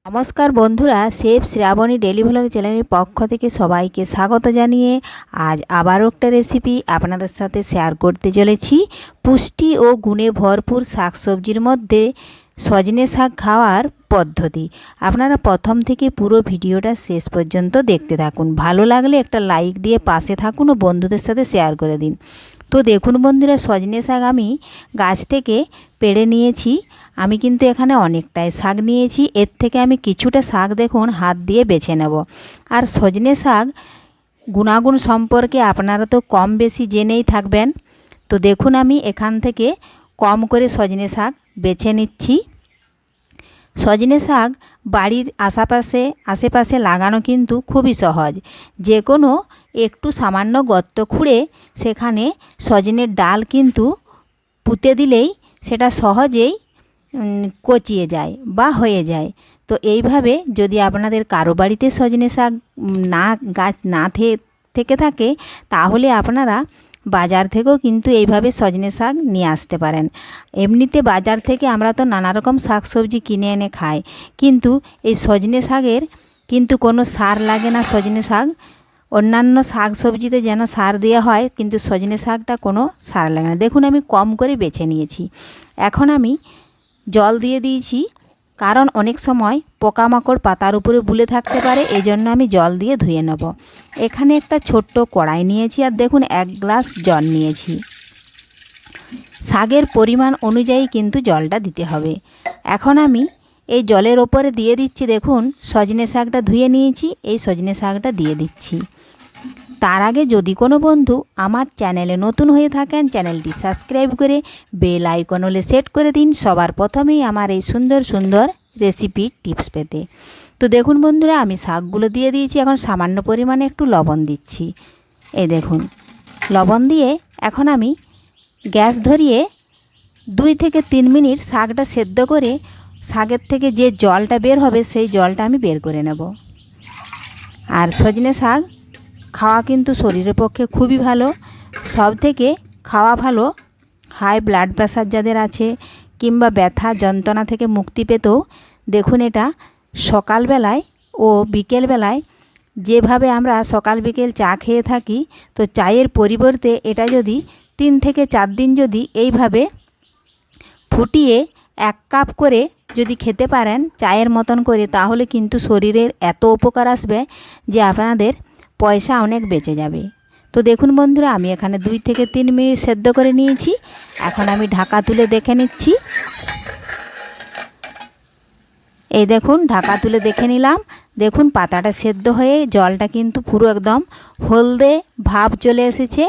নমস্কার বন্ধুরা, chef Shrabani daily vlog চ্যানেলের পক্ষ থেকে সবাইকে স্বাগত জানিয়ে আজ আবারও একটা রেসিপি আপনাদের সাথে শেয়ার করতে চলেছি। পুষ্টি ও গুণে ভরপুর শাকসবজির মধ্যে সজনে শাক খাওয়ার পদ্ধতি। আপনারা প্রথম থেকে পুরো ভিডিওটা শেষ পর্যন্ত দেখতে থাকুন। ভালো লাগলে একটা লাইক দিয়ে পাশে থাকুন ও বন্ধুদের সাথে শেয়ার করে দিন। তো দেখুন বন্ধুরা, সজনে শাক আমি গাছ থেকে পেড়ে নিয়েছি। আমি কিন্তু এখানে অনেকটাই শাক নিয়েছি। এর থেকে আমি কিছুটা শাক দেখুন হাত দিয়ে বেছে নেব। আর সজনে শাক গুণাগুণ সম্পর্কে আপনারা তো কম বেশি জেনেই থাকবেন। তো দেখুন আমি এখান থেকে কম করে সজনে শাক বেছে নিচ্ছি। সজনে শাক বাড়ির আশেপাশে লাগানো কিন্তু খুবই সহজ। যে কোনো একটু সামান্য গর্ত খুঁড়ে সেখানে সজনের ডাল কিন্তু পুঁতে দিলেই সেটা সহজেই কচিয়ে যায় বা হয়ে যায়। তো এইভাবে যদি আপনাদের কারো বাড়িতে সজনে শাক গাছ না থেকে থাকে, তাহলে আপনারা বাজার থেকেও কিন্তু এইভাবে সজনে শাক নিয়ে আসতে পারেন। এমনিতে বাজার থেকে আমরা তো নানা রকম শাক সবজি কিনে এনে খাই, কিন্তু এই সজনে শাকের কিন্তু কোনো সার লাগে না। সজনে শাক অন্যান্য শাক সবজিতে যেন সার দেওয়া হয়, কিন্তু সজনে শাকটা কোনো সার লাগে না। দেখুন আমি কম করে বেছে নিয়েছি। এখন আমি জল দিয়ে দিয়েছি, কারণ অনেক সময় পোকামাকড় পাতার উপরে বুলে থাকতে পারে, এই জন্য আমি জল দিয়ে ধুয়ে নেব। এখানে একটা ছোট্ট কড়াই নিয়েছি, আর দেখুন 1 গ্লাস জল নিয়েছি। শাকের পরিমাণ অনুযায়ী কিন্তু জলটা দিতে হবে। এখন আমি এই জলের ওপরে দিয়ে দিচ্ছি, দেখুন সজনে শাকটা ধুয়ে নিয়েছি, এই সজনে শাকটা দিয়ে দিচ্ছি। তার আগে যদি কোনো বন্ধু আমার চ্যানেলে নতুন হয়ে থাকেন, চ্যানেলটি সাবস্ক্রাইব করে বেল আইকন হলে সেট করে দিন, সবার প্রথমেই আমার এই সুন্দর সুন্দর রেসিপি টিপস পেতে। তো দেখুন বন্ধুরা, আমি শাকগুলো দিয়ে দিয়েছি। এখন সামান্য পরিমাণে একটু লবণ দিচ্ছি। এই দেখুন লবণ দিয়ে এখন আমি গ্যাস ধরিয়ে 2 থেকে 3 মিনিট শাকটা সেদ্ধ করে শাকের থেকে যে জলটা বের হবে সেই জলটা আমি বের করে নেব। আর সজনে শাক খাওয়া কিন্তু শরীরের পক্ষে খুবই ভালো। সব থেকে খাওয়া ভালো হাই ব্লাড প্রেশার যাদের আছে, কিংবা ব্যথা যন্ত্রণা থেকে মুক্তি পেতেও দেখুন এটা সকালবেলায় ও বিকেলবেলায় যেভাবে আমরা সকাল বিকেল চা খেয়ে থাকি, তো চায়ের পরিবর্তে এটা যদি 3 থেকে 4 দিন যদি এইভাবে ফুটিয়ে 1 কাপ করে যদি খেতে পারেন চায়ের মতন করে, তাহলে কিন্তু শরীরের এত উপকার আসবে যে আপনাদের পয়সা অনেক বেঁচে যাবে। তো দেখুন বন্ধুরা, আমি এখানে 2 থেকে 3 মিনিট সেদ্ধ করে নিয়েছি। এখন আমি ঢাকা তুলে দেখে নিচ্ছি। এই দেখুন ঢাকা তুলে দেখে নিলাম। দেখুন পাতাটা সেদ্ধ হয়ে জলটা কিন্তু পুরো একদম হলদে ভাব চলে এসেছে।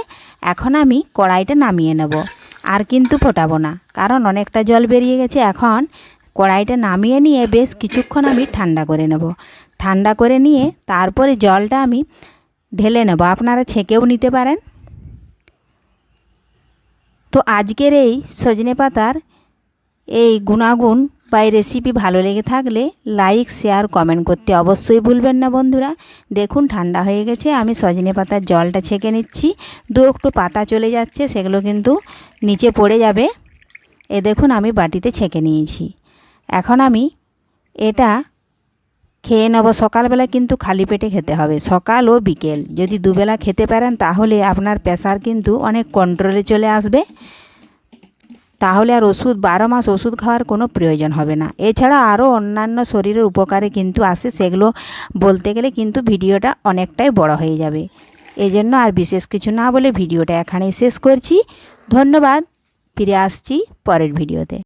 এখন আমি কড়াইটা নামিয়ে নেব, আর কিন্তু ফোটাবো না, কারণ অনেকটা জল বেরিয়ে গেছে। এখন কড়াইটা নামিয়ে নিয়ে বেশ কিছুক্ষণ আমি ঠান্ডা করে নেব। ঠান্ডা করে নিয়ে তারপরে জলটা আমি ঢেলে নেব, আপনারা ছেঁকেও নিতে পারেন। তো আজকের এই সজনে পাতার এই গুণাগুণ বা এই রেসিপি ভালো লেগে থাকলে লাইক শেয়ার কমেন্ট করতে অবশ্যই ভুলবেন না বন্ধুরা। দেখুন ঠান্ডা হয়ে গেছে, আমি সজনে পাতার জলটা ছেঁকে নিচ্ছি। একটু পাতা চলে যাচ্ছে, সেগুলো কিন্তু নিচে পড়ে যাবে। এ দেখুন আমি বাটিতে ছেঁকে নিয়েছি। এখন আমি এটা খেয়ে নেব। সকালবেলা কিন্তু খালি পেটে খেতে হবে, সকাল ও বিকেল যদি দুবেলা খেতে পারেন, তাহলে আপনার প্রেশার কিন্তু অনেক কন্ট্রোলে চলে আসবে। তাহলে আর 12 মাস ওষুধ খাওয়ার কোনো প্রয়োজন হবে না। এছাড়া আরও অন্যান্য শরীরের উপকারে কিন্তু আসে, সেগুলো বলতে গেলে কিন্তু ভিডিওটা অনেকটাই বড় হয়ে যাবে। এই জন্য আর বিশেষ কিছু না বলে ভিডিওটা এখানেই শেষ করছি। ধন্যবাদ, ফিরে আসছি পরের ভিডিওতে।